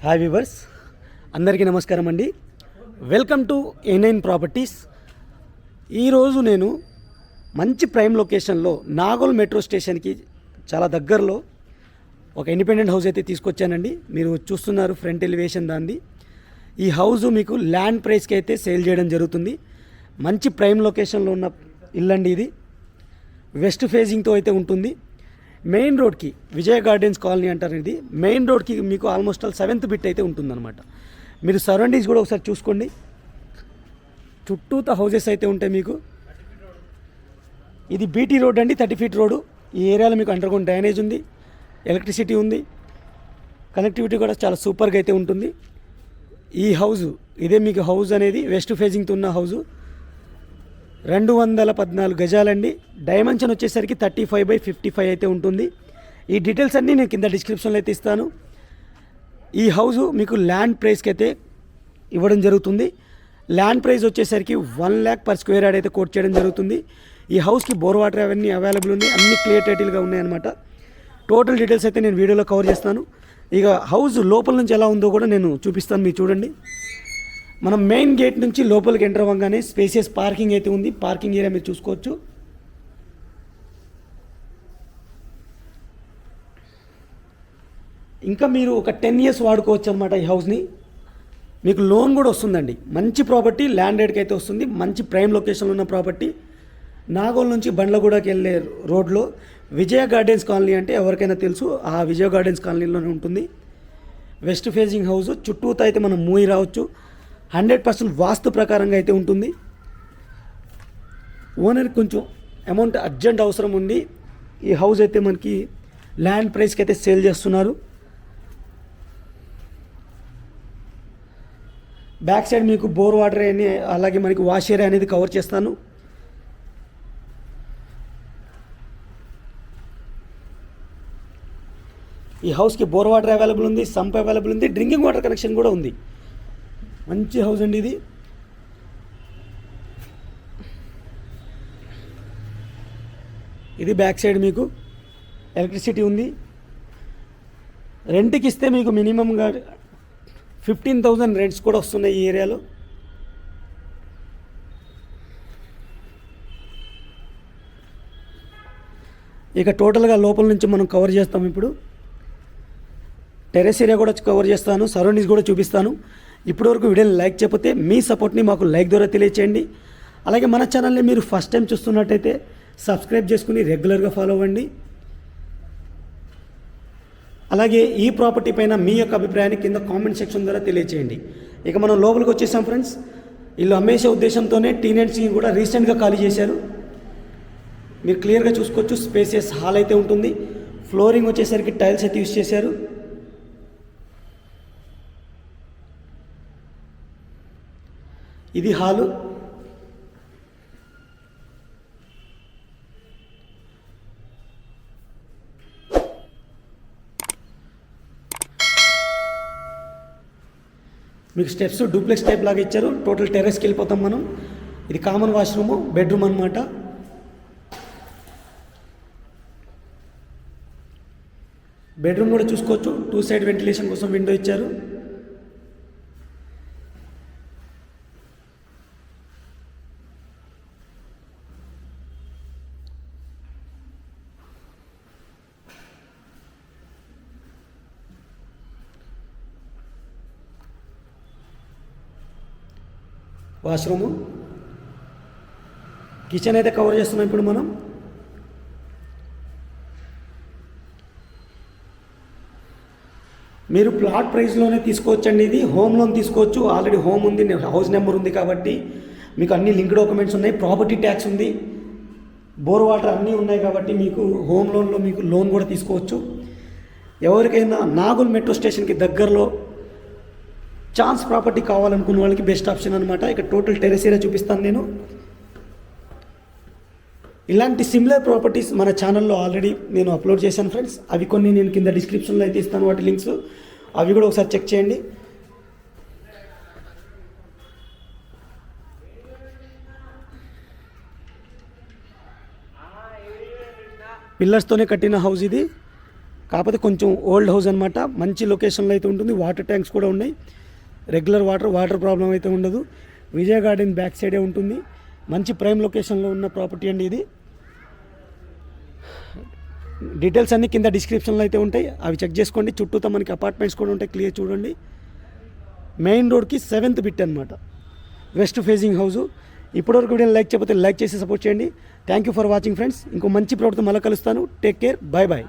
Hi viewers, అందరికీ నమస్కారం అండి. Welcome to A9 properties. ఈరోజు నేను మంచి ప్రైమ్ లొకేషన్లో నాగోల్ మెట్రో స్టేషన్కి చాలా దగ్గరలో ఒక ఇండిపెండెంట్ హౌస్ అయితే తీసుకొచ్చానండి. మీరు చూస్తున్నారు ఫ్రంట్ ఎలివేషన్ దాన్ని. ఈ హౌస్ మీకు ల్యాండ్ ప్రైస్కి అయితే సేల్ చేయడం జరుగుతుంది. మంచి ప్రైమ్ లొకేషన్లో ఉన్న ఇల్లండి ఇది. వెస్ట్ ఫేజింగ్తో అయితే ఉంటుంది. మెయిన్ రోడ్కి విజయ గార్డెన్స్ కాలనీ అంటారు. ఇది మెయిన్ రోడ్కి మీకు ఆల్మోస్ట్ 7th బిట్ అయితే ఉంటుందన్నమాట. మీరు సరౌండింగ్స్ కూడా ఒకసారి చూసుకోండి. చుట్టూత హౌసెస్ అయితే ఉంటాయి మీకు. ఇది బీటీ రోడ్ అండి, 30 feet రోడ్డు. ఈ ఏరియాలో మీకు అండర్గ్రౌండ్ డ్రైనేజ్ ఉంది, ఎలక్ట్రిసిటీ ఉంది, కనెక్టివిటీ కూడా చాలా సూపర్గా అయితే ఉంటుంది. ఈ హౌస్ ఇదే మీకు హౌస్ అనేది వెస్ట్ ఫేజింగ్తో ఉన్న హౌజు. 214 గజాలండి. డైమెన్షన్ వచ్చేసరికి 35/55 అయితే ఉంటుంది. ఈ డీటెయిల్స్ అన్నీ నేను కింద డిస్క్రిప్షన్లో అయితే ఇస్తాను. ఈ హౌస్ మీకు ల్యాండ్ ప్రైస్కి అయితే ఇవ్వడం జరుగుతుంది. ల్యాండ్ ప్రైస్ వచ్చేసరికి 1 lakh per square yard అయితే కోట్ చేయడం జరుగుతుంది. ఈ హౌస్కి బోర్ వాటర్ అవన్నీ అవైలబుల్ ఉన్నాయి, అన్ని క్లియర్ టైటిల్గా ఉన్నాయన్నమాట. టోటల్ డీటెయిల్స్ అయితే నేను వీడియోలో కవర్ చేస్తాను. ఇక హౌస్ లోపల నుంచి ఎలా ఉందో కూడా నేను చూపిస్తాను, మీరు చూడండి. మనం మెయిన్ గేట్ నుంచి లోపలికి ఎంటర్ అవ్వగానే స్పేసియస్ పార్కింగ్ అయితే ఉంది. పార్కింగ్ ఏరియా మీరు చూసుకోవచ్చు. ఇంకా మీరు ఒక 10 years వాడుకోవచ్చు అనమాట ఈ హౌస్ని. మీకు లోన్ కూడా వస్తుందండి. మంచి ప్రాపర్టీ, ల్యాండ్ రేట్కి అయితే వస్తుంది. మంచి ప్రైమ్ లొకేషన్లో ఉన్న ప్రాపర్టీ. నాగోల్ నుంచి బండ్లగూడకి వెళ్ళే రోడ్లో విజయ గార్డెన్స్ కాలనీ అంటే ఎవరికైనా తెలుసు, ఆ విజయ గార్డెన్స్ కాలనీలోనే ఉంటుంది. West facing house. చుట్టూతో అయితే మనం మూవీ రావచ్చు. 100% వాస్తు ప్రకారంగా అయితే ఉంటుంది. ఓనర్కి కొంచెం అమౌంట్ అర్జెంట్ అవసరం ఉంది. ఈ హౌస్ అయితే మనకి ల్యాండ్ ప్రైస్కి అయితే సేల్ చేస్తున్నారు. బ్యాక్ సైడ్ మీకు బోర్ వాటర్ అని, అలాగే మనకి వాష్ ఏరియా అనేది కవర్ చేస్తాను. ఈ హౌస్కి బోర్ వాటర్ అవైలబుల్ ఉంది, సంప్ అవైలబుల్ ఉంది, డ్రింకింగ్ వాటర్ కనెక్షన్ కూడా ఉంది. మంచి హౌస్ అండి ఇది. ఇది బ్యాక్ సైడ్ మీకు ఎలక్ట్రిసిటీ ఉంది. రెంట్కి ఇస్తే మీకు మినిమంగా 15,000 రెంట్స్ కూడా వస్తున్నాయి ఈ ఏరియాలో. ఇక టోటల్గా లోపల నుంచి మనం కవర్ చేస్తాం. ఇప్పుడు టెరెస్ ఏరియా కూడా కవర్ చేస్తాను, సరౌండింగ్స్ కూడా చూపిస్తాను. ఇప్పటివరకు వీడియోని లైక్ చేయకపోతే మీ సపోర్ట్ని మాకు లైక్ ద్వారా తెలియచేయండి. అలాగే మన ఛానల్ని మీరు ఫస్ట్ టైం చూస్తున్నట్టయితే సబ్స్క్రైబ్ చేసుకుని రెగ్యులర్గా ఫాలో అవ్వండి. అలాగే ఈ ప్రాపర్టీ పైన మీ యొక్క అభిప్రాయాన్ని కింద కామెంట్ సెక్షన్ ద్వారా తెలియచేయండి. ఇక మనం లోపలికి వచ్చేసాం ఫ్రెండ్స్. వీళ్ళు అమ్మేసే ఉద్దేశంతోనే టీనెంట్స్ని కూడా రీసెంట్గా ఖాళీ చేశారు. మీరు క్లియర్గా చూసుకోవచ్చు. స్పేసియస్ హాల్ అయితే ఉంటుంది. ఫ్లోరింగ్ వచ్చేసరికి టైల్స్ అయితే యూజ్ చేశారు. ఇది హాలు. మీకు స్టెప్స్ డూప్లెక్స్ టైప్ లాగా ఇచ్చారు. టోటల్ టెర్రస్కి వెళ్ళిపోతాం మనం. ఇది కామన్ వాష్రూము, బెడ్రూమ్ అనమాట. బెడ్రూమ్ కూడా చూసుకోవచ్చు. 2 side వెంటిలేషన్ కోసం విండో ఇచ్చారు. వాష్రూము, కిచెన్ అయితే కవర్ చేస్తున్నాం ఇప్పుడు మనం. మీరు ప్లాట్ ప్రైస్లోనే తీసుకోవచ్చండి. ఇది హోమ్ లోన్ తీసుకోవచ్చు. ఆల్రెడీ హోమ్ ఉంది, హౌస్ నెంబర్ ఉంది కాబట్టి మీకు అన్ని లింక్ డాక్యుమెంట్స్ ఉన్నాయి. ప్రాపర్టీ ట్యాక్స్ ఉంది, బోర్ వాటర్ అన్నీ ఉన్నాయి కాబట్టి మీకు హోమ్ లోన్లో మీకు లోన్ కూడా తీసుకోవచ్చు. ఎవరికైనా నాగోల్ మెట్రో స్టేషన్కి దగ్గరలో ఛాన్స్ ప్రాపర్టీ కావాలనుకున్న వాళ్ళకి బెస్ట్ ఆప్షన్ అనమాట. ఇక టోటల్ టెరెస్ ఏరియా చూపిస్తాను నేను. ఇలాంటి సిమిలర్ ప్రాపర్టీస్ మన ఛానల్లో ఆల్రెడీ నేను అప్లోడ్ చేశాను ఫ్రెండ్స్. అవి కొన్ని నేను కింద డిస్క్రిప్షన్లో అయితే ఇస్తాను, వాటి లింక్స్. అవి కూడా ఒకసారి చెక్ చేయండి. పిల్లర్స్తోనే కట్టిన హౌస్ ఇది. కాకపోతే కొంచెం ఓల్డ్ హౌస్ అనమాట. మంచి లొకేషన్లో అయితే ఉంటుంది. వాటర్ ట్యాంక్స్ కూడా ఉన్నాయి. రెగ్యులర్ వాటర్ ప్రాబ్లం అయితే ఉండదు. విజయ గార్డెన్ బ్యాక్ సైడే ఉంటుంది. మంచి ప్రైమ్ లొకేషన్లో ఉన్న ప్రాపర్టీ అండి ఇది. డీటెయిల్స్ అన్నీ కింద డిస్క్రిప్షన్లో అయితే ఉంటాయి, అవి చెక్ చేసుకోండి. చుట్టూతో మనకి అపార్ట్మెంట్స్ కూడా ఉంటాయి, క్లియర్ చూడండి. మెయిన్ రోడ్కి 7th బిట్ అనమాట, వెస్ట్ ఫేసింగ్ హౌసు. ఇప్పటివరకు వీడియో లైక్ చేయకపోతే లైక్ చేసి సపోర్ట్ చేయండి. Thank you for watching friends. ఇంకో మంచి ప్రోడక్ట్తో మళ్ళీ కలుస్తాను. Take care, bye bye.